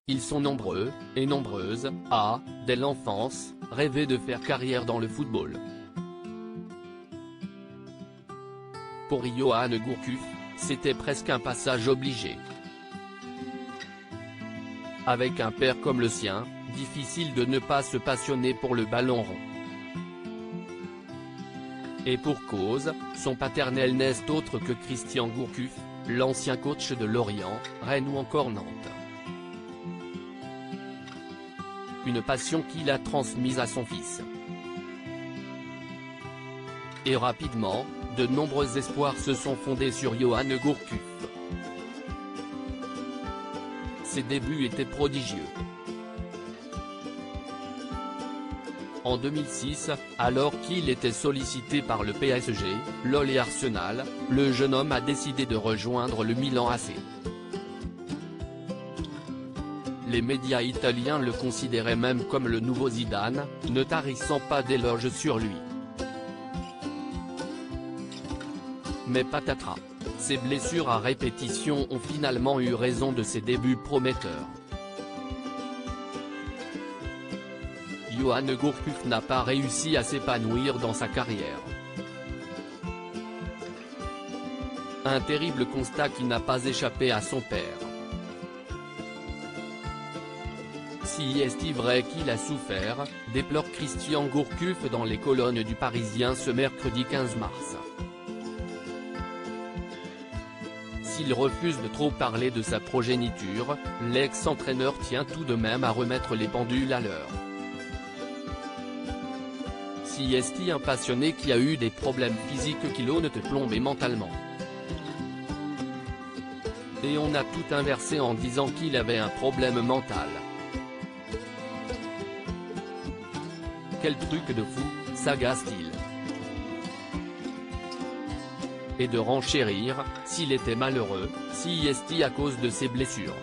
Ils sont nombreux, et nombreuses, à, dès l'enfance, rêver de faire carrière dans le football. Pour Yoann Gourcuff, c'était presque un passage obligé. Avec un père comme le sien, difficile de ne pas se passionner pour le ballon rond. Et pour cause, son paternel n'est autre que Christian Gourcuff, l'ancien coach de Lorient, Rennes ou encore Nantes. Une passion qu'il a transmise à son fils. Et rapidement, de nombreux espoirs se sont fondés sur Yoann Gourcuff. Ses débuts étaient prodigieux. En 2006, alors qu'il était sollicité par le PSG, LOL et Arsenal, le jeune homme a décidé de rejoindre le Milan AC. Les médias italiens le considéraient même comme le nouveau Zidane, ne tarissant pas d'éloges sur lui. Mais patatras, ses blessures à répétition ont finalement eu raison de ses débuts prometteurs. Yoann Gourcuff n'a pas réussi à s'épanouir dans sa carrière. Un terrible constat qui n'a pas échappé à son père. Si est vrai qu'il a souffert, déplore Christian Gourcuff dans les colonnes du Parisien ce mercredi 15 mars. S'il refuse de trop parler de sa progéniture, l'ex-entraîneur tient tout de même à remettre les pendules à l'heure. Si est un passionné qui a eu des problèmes physiques qui l'ont plombé mentalement. Et on a tout inversé en disant qu'il avait un problème mental. Quel truc de fou, s'agace-t-il. Et de renchérir, s'il était malheureux, si est à cause de ses blessures.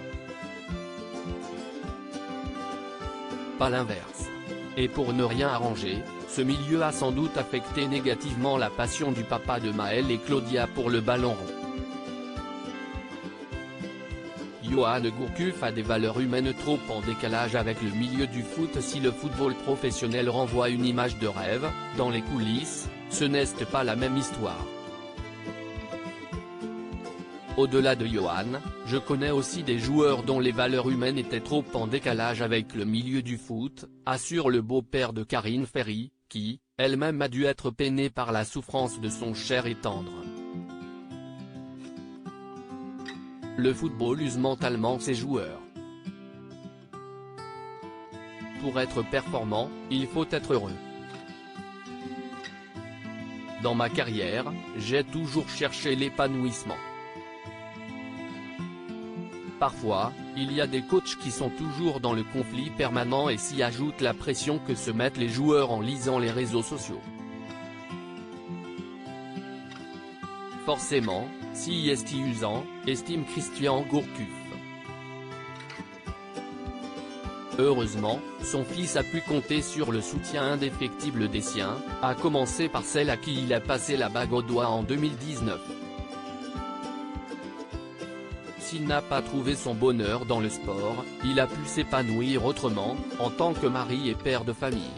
Pas l'inverse. Et pour ne rien arranger, ce milieu a sans doute affecté négativement la passion du papa de Maël et Claudia pour le ballon rond. Yoann Gourcuff a des valeurs humaines trop en décalage avec le milieu du foot. Si le football professionnel renvoie une image de rêve, dans les coulisses, ce n'est pas la même histoire. Au-delà de Yoann, je connais aussi des joueurs dont les valeurs humaines étaient trop en décalage avec le milieu du foot, assure le beau-père de Karine Ferry, qui, elle-même a dû être peinée par la souffrance de son cher et tendre. Le football use mentalement ses joueurs. Pour être performant, il faut être heureux. Dans ma carrière, j'ai toujours cherché l'épanouissement. Parfois, il y a des coachs qui sont toujours dans le conflit permanent et s'y ajoute la pression que se mettent les joueurs en lisant les réseaux sociaux. Forcément, si est usant, estime Christian Gourcuff. Heureusement, son fils a pu compter sur le soutien indéfectible des siens, à commencer par celle à qui il a passé la bague au doigt en 2019. S'il n'a pas trouvé son bonheur dans le sport, il a pu s'épanouir autrement, en tant que mari et père de famille.